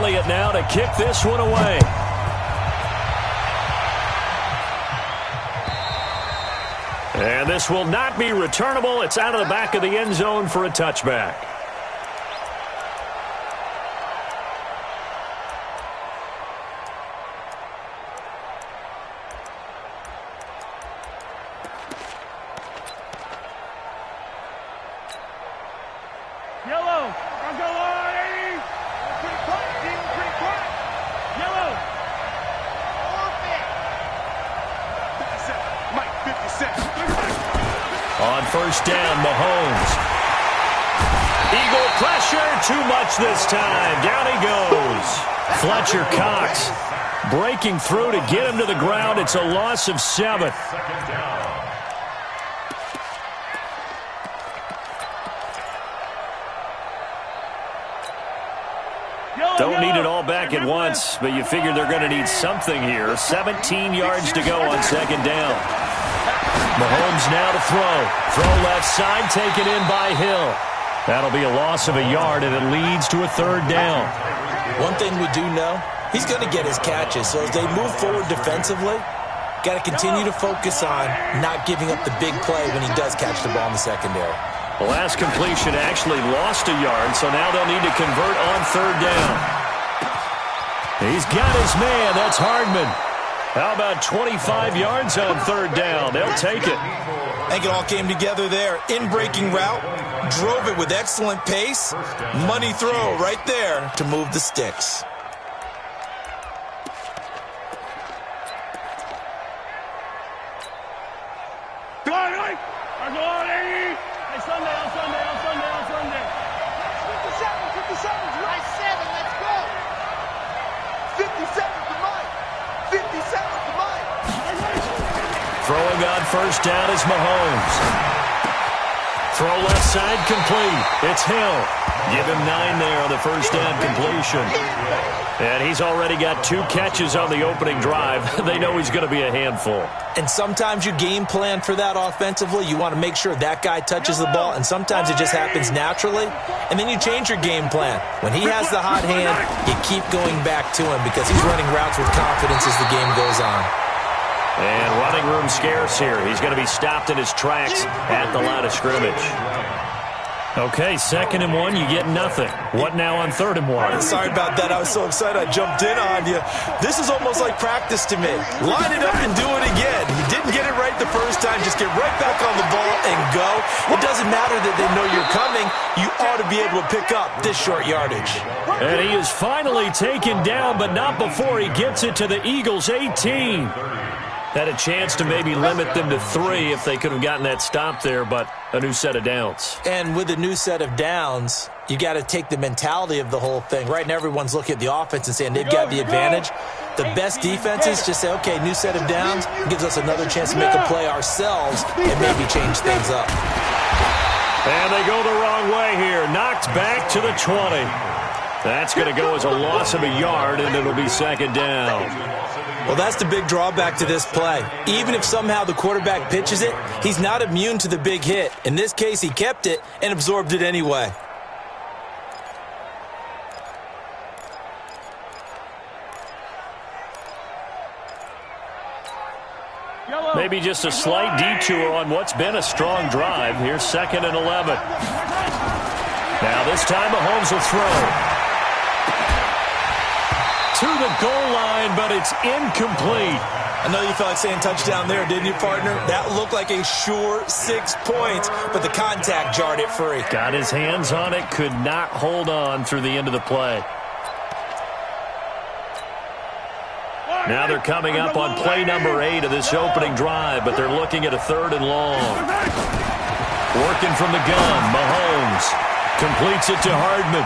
Elliott now to kick this one away. And this will not be returnable. It's out of the back of the end zone for a touchback. Yellow. Bronco line. Pretty quiet, team. Pretty quiet. Yellow. Forfeit. 57. Mike, 57. On first down, Mahomes. Eagle pressure. Too much this time. Down he goes. Fletcher Cox breaking through to get him to the ground. It's a loss of 7. Don't need it all back at once, but you figure they're going to need something here. 17 yards to go on second down. Mahomes now to throw. Throw left side, taken in by Hill. That'll be a loss of a yard, and it leads to a third down. One thing we do know, he's going to get his catches. So as they move forward defensively, got to continue to focus on not giving up the big play when he does catch the ball in the secondary. The last completion actually lost a yard, so now they'll need to convert on third down. He's got his man. That's Hardman. How about 25 yards on third down? They'll take it. I think it all came together there. In-breaking route, drove it with excellent pace. Money throw right there to move the sticks. Throwing on first down is Mahomes. Throw left side complete. It's Hill. Give him 9 there on the first down completion. And he's already got 2 catches on the opening drive. They know he's going to be a handful. And sometimes you game plan for that offensively. You want to make sure that guy touches the ball, and sometimes it just happens naturally. And then you change your game plan. When he has the hot hand, you keep going back to him because he's running routes with confidence as the game goes on. And running room scarce here. He's going to be stopped in his tracks at the line of scrimmage. Okay, 2nd and 1, you get nothing. What now on 3rd and 1? Sorry about that. I was so excited I jumped in on you. This is almost like practice to me. Line it up and do it again. You didn't get it right the first time. Just get right back on the ball and go. It doesn't matter that they know you're coming. You ought to be able to pick up this short yardage. And he is finally taken down, but not before he gets it to the Eagles' 18. Had a chance to maybe limit them to 3 if they could have gotten that stop there, but a new set of downs. And with a new set of downs, you got to take the mentality of the whole thing. Right now, everyone's looking at the offense and saying they've got the advantage. The best defenses just say, okay, new set of downs, gives us another chance to make a play ourselves and maybe change things up. And they go the wrong way here. Knocked back to the 20. That's going to go as a loss of a yard, and it'll be 2nd down. Well, that's the big drawback to this play. Even if somehow the quarterback pitches it, he's not immune to the big hit. In this case, he kept it and absorbed it anyway. Maybe just a slight detour on what's been a strong drive. Here's 2nd and 11. Now this time Mahomes will throw. To the goal line, but it's incomplete. I know you felt like saying touchdown there, didn't you, partner? That looked like a sure 6 points, but the contact jarred it free. Got his hands on it, could not hold on through the end of the play. Now they're coming up on play number 8 of this opening drive, but they're looking at a 3rd and long. Working from the gun, Mahomes completes it to Hardman.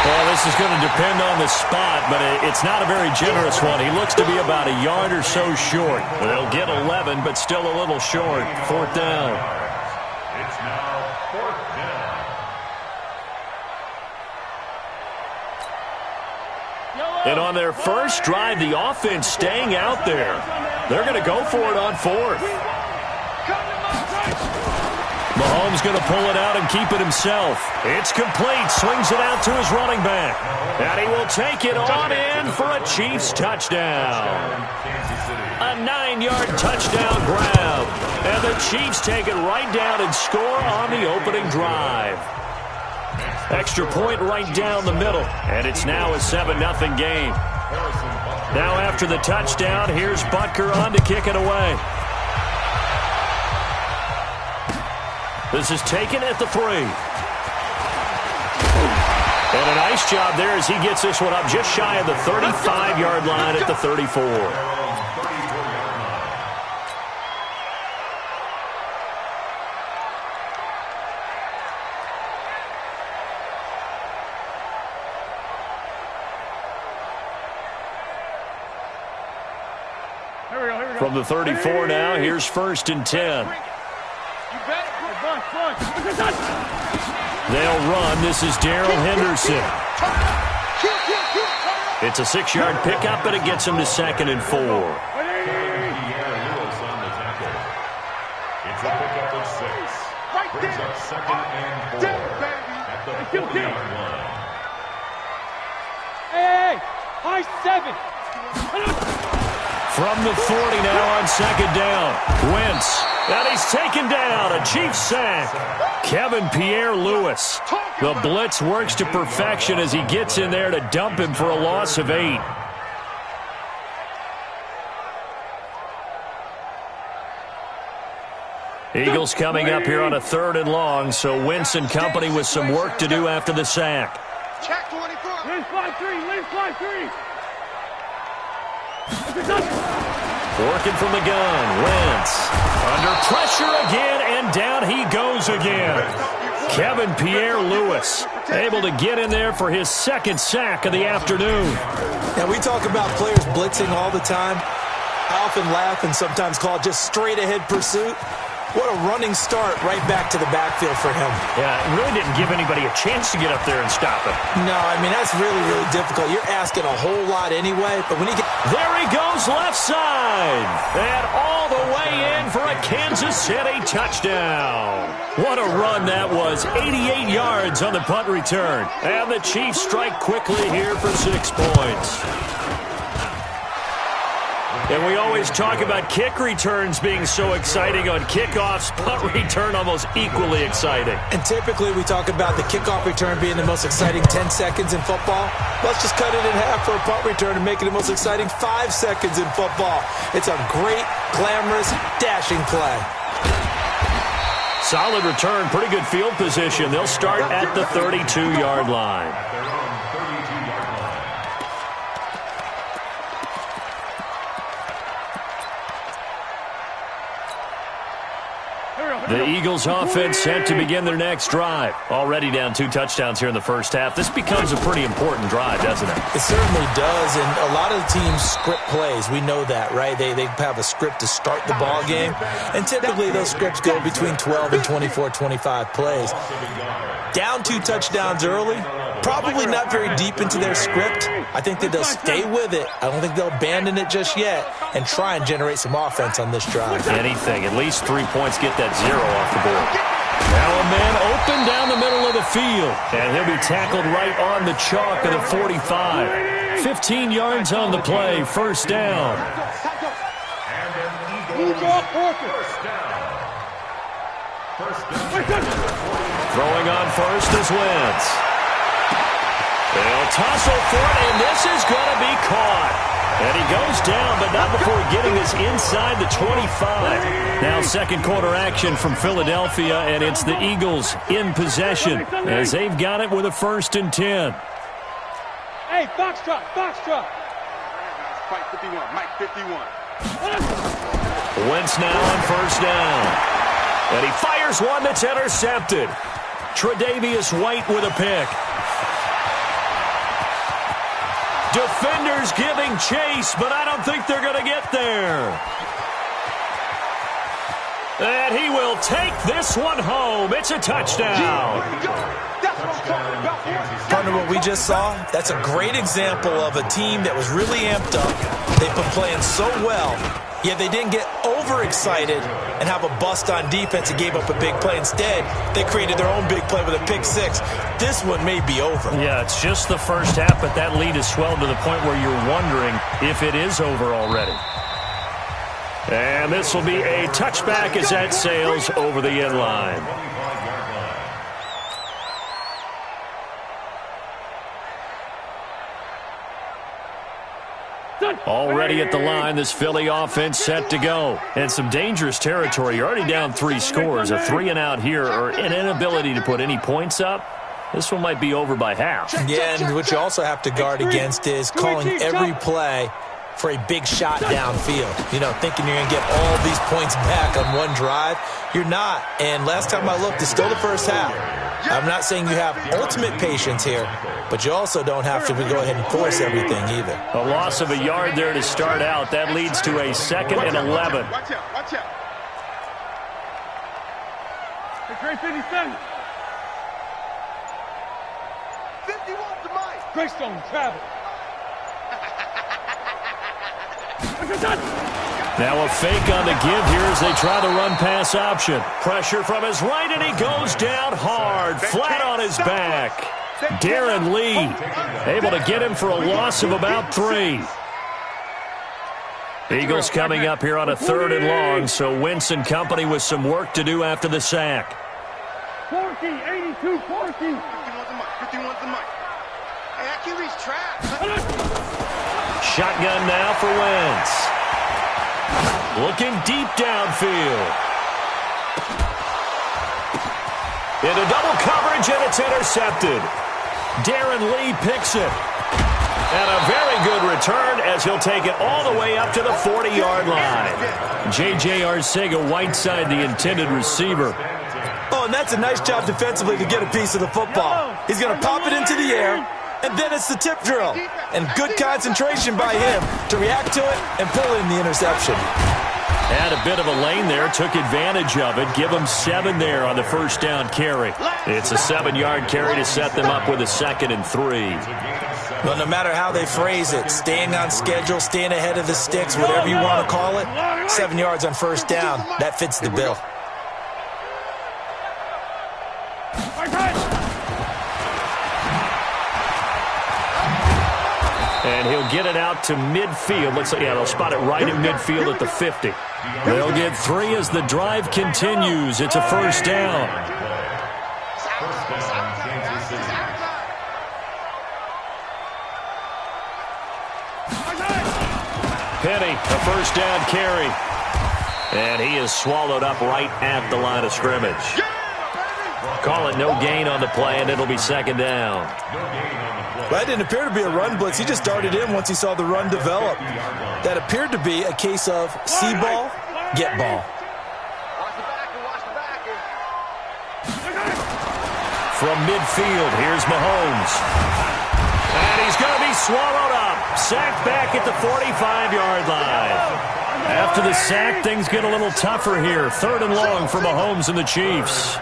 Well, this is going to depend on the spot, but it's not a very generous one. He looks to be about a yard or so short. They'll get 11, but still a little short. 4th down. It's now 4th down. And on their first drive, the offense staying out there. They're going to go for it on 4th. Mahomes going to pull it out and keep it himself. It's complete. Swings it out to his running back. And he will take it on in for a Chiefs touchdown. A 9-yard touchdown grab. And the Chiefs take it right down and score on the opening drive. Extra point right down the middle. And it's now a 7-0 game. Now after the touchdown, here's Butker on to kick it away. This is taken at the 3. And a nice job there as he gets this one up just shy of the 35-yard line at the 34. From the 34 now, here's 1st and 10. They'll run. This is Darrell Henderson. It's a 6-yard pickup, but it gets him to 2nd and 4. It's a pickup of 6. Brings up 2nd and 4 at the 40-yard line. Hey, high 7. From the 40 now on 2nd down. Wentz. And he's taken down. A Chiefs sack. Kevin Pierre-Louis. The blitz works to perfection as he gets in there to dump him for a loss of 8. Eagles coming up here on a 3rd and long, so Wentz and company with some work to do after the sack. Check 24. Leave 5-3. Leave 5-3. Working from the gun, Wentz. Under pressure again, and down he goes again. Kevin Pierre-Louis able to get in there for his 2nd sack of the afternoon. Now, we talk about players blitzing all the time. I often laugh and sometimes call it just straight-ahead pursuit. What a running start right back to the backfield for him. Yeah, it really didn't give anybody a chance to get up there and stop him. No, I mean, that's really, really difficult. You're asking a whole lot anyway, but when he gets... There he goes left side. And all the way in for a Kansas City touchdown. What a run that was. 88 yards on the punt return. And the Chiefs strike quickly here for 6 points. And we always talk about kick returns being so exciting on kickoffs. Punt return almost equally exciting. And typically we talk about the kickoff return being the most exciting 10 seconds in football. Let's just cut it in half for a punt return and make it the most exciting 5 seconds in football. It's a great, glamorous, dashing play. Solid return, pretty good field position. They'll start at the 32-yard line. The Eagles offense set to begin their next drive. Already down 2 touchdowns here in the first half. This becomes a pretty important drive, doesn't it? It certainly does, and a lot of the teams script plays. We know that, right? They have a script to start the ball game, and typically those scripts go between 12 and 24, 25 plays. Down 2 touchdowns early, probably not very deep into their script. I think that they'll stay with it. I don't think they'll abandon it just yet and try and generate some offense on this drive. Anything. At least 3 points, get that 0 off the board. Now a man open down the middle of the field. And he'll be tackled right on the chalk of the 45. 15 yards on the play. First down. Throwing on first is Wentz. They'll tussle for it, and this is going to be caught. And he goes down, but not before getting this inside the 25. Now second quarter action from Philadelphia, and it's the Eagles in possession as they've got it with a 1st and 10. Hey, Foxtrot, Foxtrot. Mike 51, Mike 51. Wentz now on first down. And he fires one that's intercepted. Tre'Davious White with a pick. Defenders giving chase, but I don't think they're going to get there. And he will take this one home. It's a touchdown. Partner, what we just saw, that's a great example of a team that was really amped up. They've been playing so well. Yeah, they didn't get overexcited and have a bust on defense and gave up a big play. Instead, they created their own big play with a pick six. This one may be over. Yeah, it's just the first half, but that lead has swelled to the point where you're wondering if it is over already. And this will be a touchback as that sails over the end line. Already at the line, this Philly offense set to go. And some dangerous territory. You're already down 3 scores. A 3-and-out here, or an inability to put any points up. This one might be over by half. Yeah, and what you also have to guard against is calling every play for a big shot downfield. You know, thinking you're going to get all these points back on one drive. You're not. And last time I looked, it's still the first half. I'm not saying you have ultimate patience here, but you also don't have to go ahead and force everything either. A loss of a yard there to start out. That leads to a 2nd and 11. Watch out, watch out. Hey, Great 57. 51 to Mike. Greystone, travel. Now a fake on the give here as they try the run-pass option. Pressure from his right, and he goes down hard, flat on his back. Darren Lee able to get him for a loss of about 3. Eagles coming up here on a 3rd and long, so Wentz and company with some work to do after the sack. 40, 82, 40. 51's the mic. Hey, I can't reach track. Shotgun now for Wentz. Looking deep downfield. Into double coverage, and it's intercepted. Darren Lee picks it. And a very good return as he'll take it all the way up to the 40-yard line. J.J. Arcega-Whiteside, the intended receiver. Oh, and that's a nice job defensively to get a piece of the football. He's going to pop it into the air, and then it's the tip drill. And good concentration by him to react to it and pull in the interception. Had a bit of a lane there, took advantage of it. Give him 7 there on the first down carry. It's a 7-yard carry to set them up with a 2nd and 3. Well, no matter how they phrase it, staying on schedule, staying ahead of the sticks, whatever you want to call it, 7 yards on first down, that fits the bill. And he'll get it out to midfield. Looks like, yeah, they'll spot it right in midfield at the 50. They'll get 3 as the drive continues. It's a first down. Penny, a first down carry. And he is swallowed up right at the line of scrimmage. Call it no gain on the play, and it'll be 2nd down. That didn't appear to be a run blitz. He just darted in once he saw the run develop. That appeared to be a case of see ball, get ball. From midfield, here's Mahomes. And he's going to be swallowed up. Sacked back at the 45-yard line. After the sack, things get a little tougher here. 3rd and long for Mahomes and the Chiefs.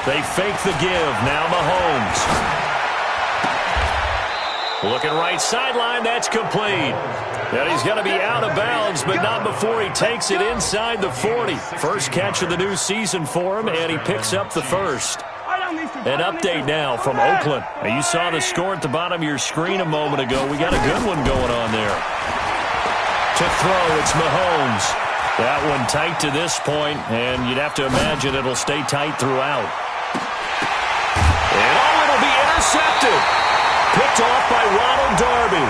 They fake the give. Now Mahomes. Looking right sideline. That's complete. And he's going to be out of bounds, but not before he takes it inside the 40. First catch of the new season for him, and he picks up the first. An update now from Oakland. Now, you saw the score at the bottom of your screen a moment ago. We got a good one going on there. To throw, it's Mahomes. That one tight to this point, and you'd have to imagine it'll stay tight throughout. And it'll be intercepted. Picked off by Ronald Darby.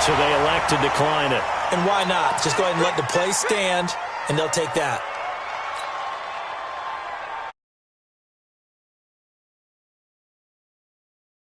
So they elect to decline it. And why not? Just go ahead and let the play stand, and they'll take that.